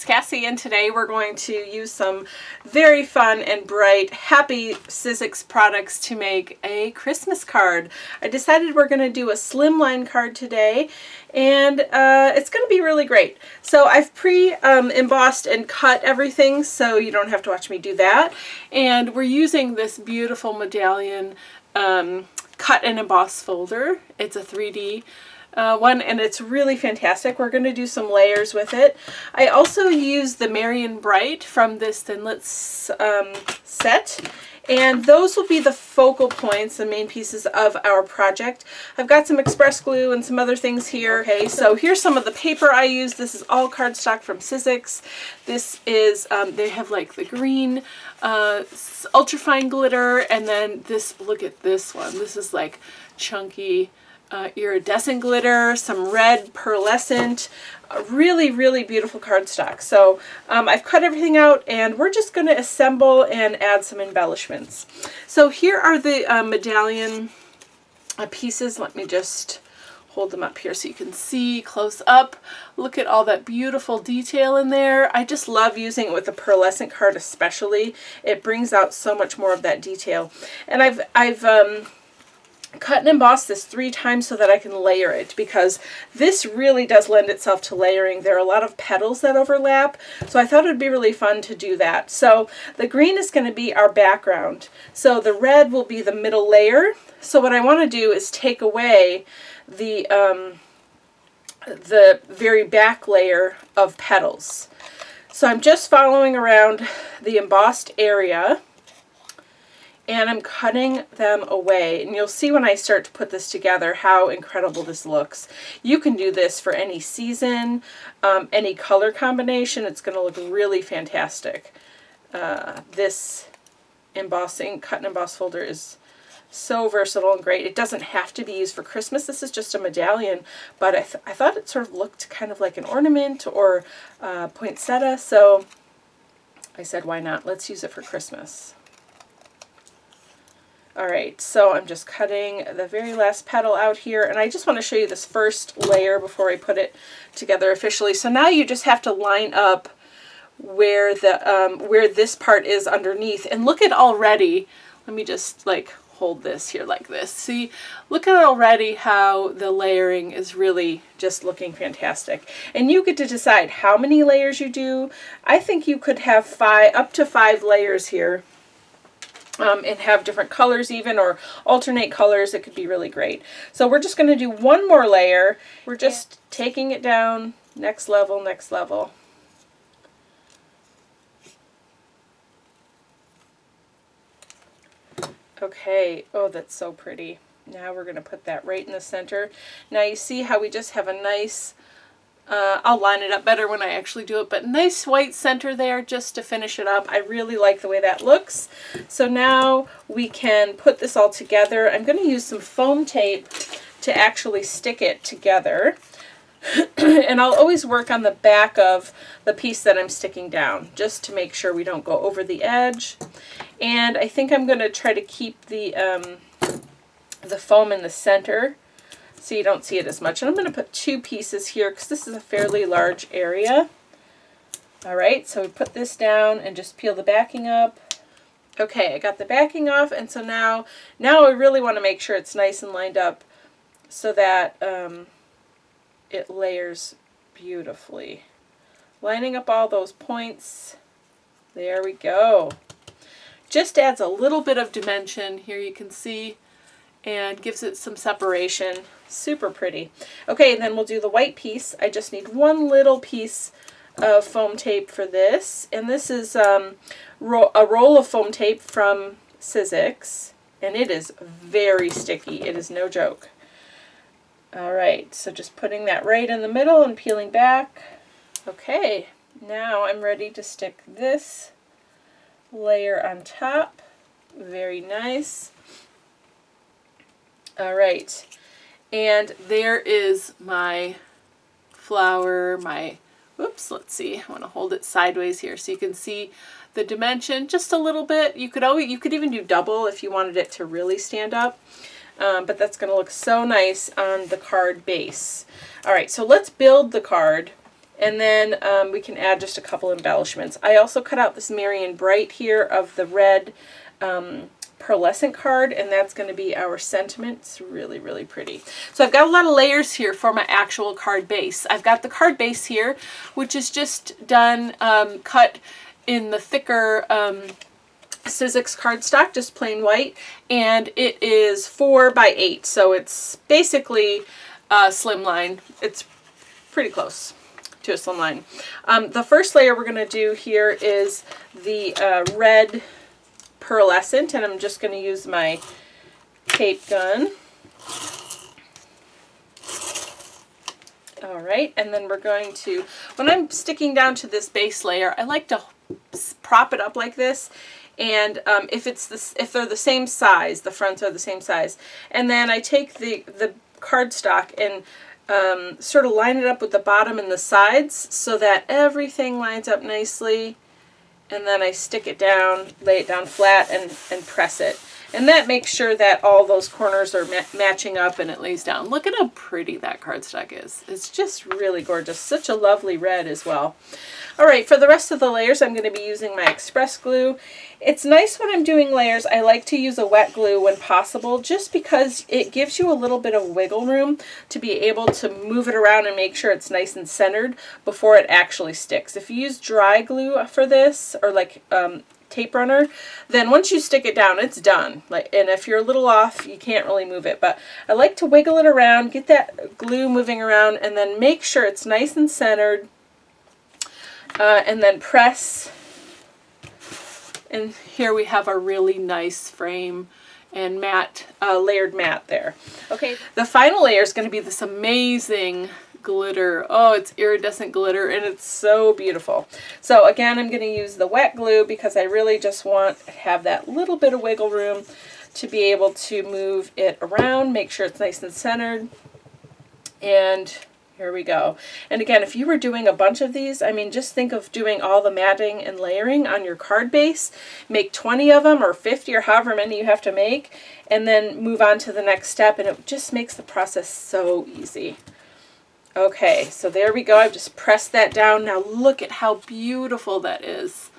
it's Kassy, and today we're going to use some very fun and bright, happy Sizzix products to make a Christmas card. I decided we're going to do a Slimline card today, and it's going to be really great. So I've pre-embossed and cut everything, so you don't have to watch me do that. And we're using this beautiful medallion cut and emboss folder. It's a 3D one, and it's really fantastic. We're going to do some layers with it. I also use the Marion Bright from this Thinlits set, and those will be the focal points, the main pieces of our project. I've got some express glue and some other things here. Okay, so here's some of the paper I use. This is all cardstock from Sizzix. This is, they have like the green ultrafine glitter, and then this, look at this one. This is like chunky iridescent glitter, some red pearlescent, really, really beautiful cardstock. So I've cut everything out, and we're just going to assemble and add some embellishments. So here are the medallion pieces. Let me just hold them up here so you can see close up. Look at all that beautiful detail in there. I just love using it with the pearlescent card especially. It brings out so much more of that detail. And I've cut and emboss this 3 times so that I can layer it, because this really does lend itself to layering. There are a lot of petals that overlap, so I thought it would be really fun to do that. So the green is going to be our background. So the red will be the middle layer. So what I want to do is take away the very back layer of petals. So I'm just following around the embossed area, and I'm cutting them away. And you'll see when I start to put this together how incredible this looks. You can do this for any season, any color combination. It's going to look really fantastic. This embossing, cut and emboss folder is so versatile and great. It doesn't have to be used for Christmas. This is just a medallion, but I thought it sort of looked kind of like an ornament or poinsettia, so I said, why not? Let's use it for Christmas. Alright, so I'm just cutting the very last petal out here, and I just want to show you this first layer before I put it together officially. So now you just have to line up where the where this part is underneath, and look at already, let me just like hold this here like this. See, look at already how the layering is really just looking fantastic. And you get to decide how many layers you do. I think you could have up to 5 layers here. And have different colors even, or alternate colors. It could be really great. So we're just going to do one more layer. We're just taking it down, next level, next level. Okay, oh, that's so pretty. Now we're going to put that right in the center. Now you see how we just have a nice, I'll line it up better when I actually do it, but nice white center there just to finish it up. I really like the way that looks. So now we can put this all together. I'm going to use some foam tape to actually stick it together. And I'll always work on the back of the piece that I'm sticking down, just to make sure we don't go over the edge. And I think I'm going to try to keep the foam in the center, so you don't see it as much. And I'm going to put 2 pieces here because this is a fairly large area. Alright, so we put this down and just peel the backing up. Okay, I got the backing off, and so now I really want to make sure it's nice and lined up so that it layers beautifully. Lining up all those points. There we go. Just adds a little bit of dimension here, you can see, and gives it some separation. Super pretty. Okay, and then we'll do the white piece. I just need one little piece of foam tape for this, and this is a roll of foam tape from Sizzix, and it is very sticky. It is no joke. Alright, so just putting that right in the middle and peeling back. Okay, now I'm ready to stick this layer on top. Very nice. Alright, and there is my flower, whoops, let's see, I want to hold it sideways here so you can see the dimension just a little bit. You could even do double if you wanted it to really stand up. But that's going to look so nice on the card base. Alright, so let's build the card, And then we can add just a couple embellishments. I also cut out this Marion Bright here of the red pearlescent card, and that's going to be our sentiment. It's really, really pretty. So I've got a lot of layers here for my actual card base. I've got the card base here, which is just done, cut in the thicker Sizzix cardstock, just plain white, and it is 4 by 8, so it's basically Slimline. It's pretty close to a Slimline. The first layer we're going to do here is the red pearlescent, and I'm just going to use my tape gun. All right, and then we're going to, when I'm sticking down to this base layer, I like to prop it up like this, and if they're the same size, the fronts are the same size, and then I take the cardstock and sort of line it up with the bottom and the sides so that everything lines up nicely. And then I stick it down, lay it down flat, and press it. And that makes sure that all those corners are matching up and it lays down. Look at how pretty that cardstock is. It's just really gorgeous. Such a lovely red as well. All right, for the rest of the layers, I'm going to be using my express glue. It's nice when I'm doing layers. I like to use a wet glue when possible, just because it gives you a little bit of wiggle room to be able to move it around and make sure it's nice and centered before it actually sticks. If you use dry glue for this, or like tape runner, then once you stick it down, it's done. And if you're a little off, you can't really move it. But I like to wiggle it around, get that glue moving around, and then make sure it's nice and centered. And then press, and here we have a really nice frame and matte, layered matte there. Okay, the final layer is going to be this amazing glitter. Oh, it's iridescent glitter, and it's so beautiful. So again, I'm going to use the wet glue because I really just want to have that little bit of wiggle room to be able to move it around, make sure it's nice and centered, and here we go. And again, if you were doing a bunch of these, I mean, just think of doing all the matting and layering on your card base. Make 20 of them or 50 or however many you have to make, and then move on to the next step, and it just makes the process so easy. Okay, so there we go. I've just pressed that down. Now look at how beautiful that is.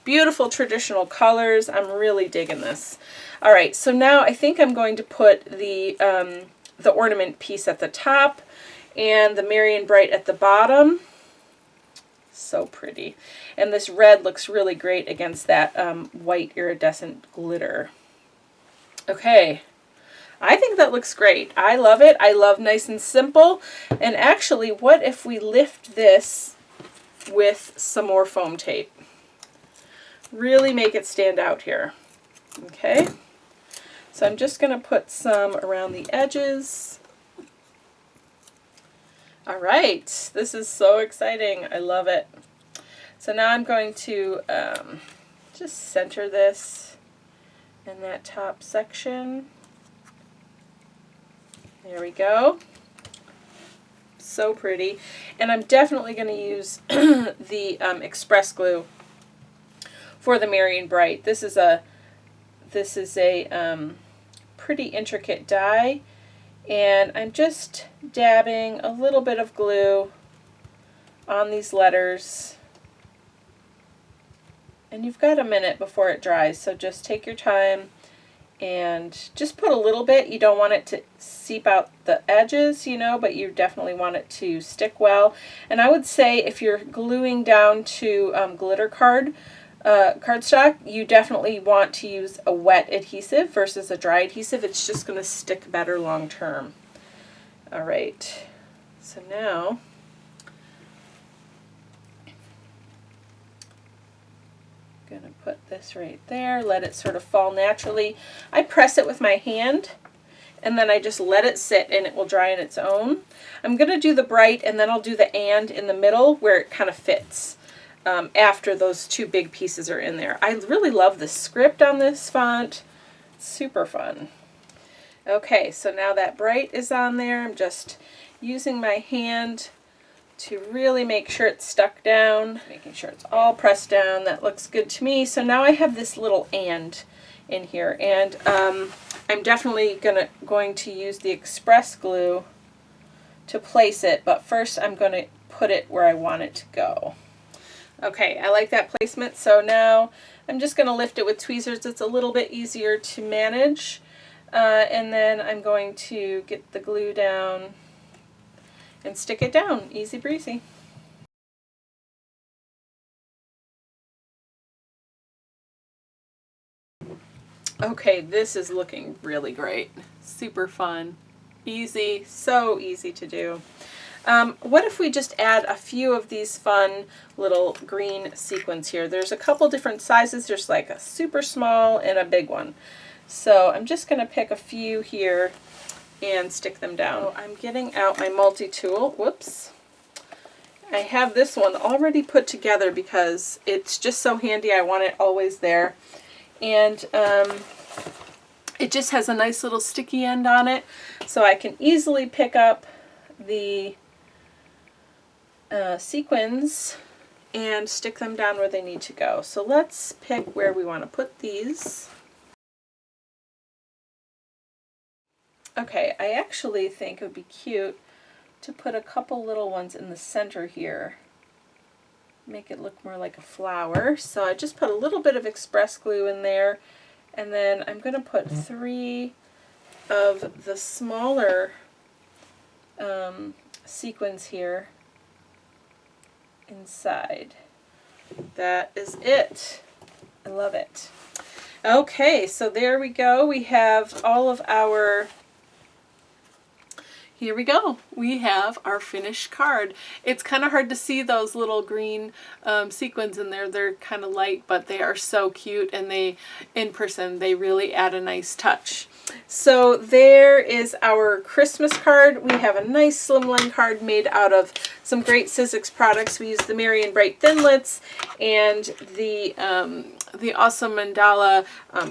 Beautiful traditional colors. I'm really digging this. All right, so now I think I'm going to put the ornament piece at the top and the Marion Bright at the bottom. So pretty. And this red looks really great against that white iridescent glitter. Okay, I think that looks great. I love it. I love nice and simple. And actually, what if we lift this with some more foam tape? Really make it stand out here. Okay, so I'm just going to put some around the edges. All right, this is so exciting. I love it. So now I'm going to just center this in that top section. There we go. So pretty. And I'm definitely going to use the express glue for the Marion Bright. This is a pretty intricate die. And I'm just dabbing a little bit of glue on these letters. And you've got a minute before it dries, so just take your time and just put a little bit. You don't want it to seep out the edges, you know, but you definitely want it to stick well. And I would say if you're gluing down to glitter cardstock, you definitely want to use a wet adhesive versus a dry adhesive. It's just going to stick better long term. All right, so now I'm going to put this right there, let it sort of fall naturally. I press it with my hand and then I just let it sit and it will dry on its own. I'm going to do the bright and then I'll do the and in the middle where it kind of fits. After those two big pieces are in there. I really love the script on this font. It's super fun. Okay, so now that bright is on there. I'm just using my hand to really make sure it's stuck down, making sure it's all pressed down. That looks good to me. So now I have this little and in here, and I'm definitely going to use the express glue to place it, but first I'm going to put it where I want it to go. Okay, I like that placement, so now I'm just going to lift it with tweezers. It's a little bit easier to manage. And then I'm going to get the glue down and stick it down. Easy breezy. Okay, this is looking really great. Super fun. Easy, so easy to do. What if we just add a few of these fun little green sequins here? There's a couple different sizes. There's like a super small and a big one. So I'm just going to pick a few here and stick them down. So I'm getting out my multi-tool. Whoops. I have this one already put together because it's just so handy. I want it always there. And it just has a nice little sticky end on it, so I can easily pick up the sequins and stick them down where they need to go. So let's pick where we want to put these. Okay, I actually think it would be cute to put a couple little ones in the center here. Make it look more like a flower. So I just put a little bit of express glue in there, and then I'm going to put 3 of the smaller sequins here inside. That is it. I love it. Okay, so there we go. We have all of our... Here we go. We have our finished card. It's kind of hard to see those little green sequins in there. They're kind of light, but they are so cute, and they, in person, they really add a nice touch. So there is our Christmas card. We have a nice slimline card made out of some great Sizzix products. We use the Merry and Bright Thinlits and the awesome mandala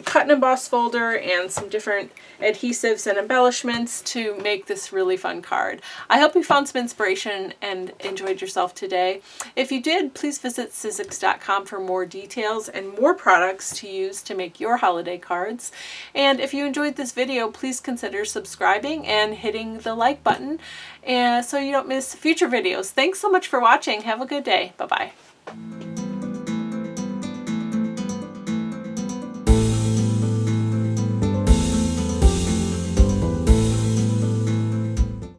cut and emboss folder and some different adhesives and embellishments to make this really fun card. I hope you found some inspiration and enjoyed yourself today. If you did, please visit Sizzix.com for more details and more products to use to make your holiday cards. And if you enjoyed this video, please consider subscribing and hitting the like button so you don't miss future videos. Thanks so much for watching. Have a good day. Bye-bye.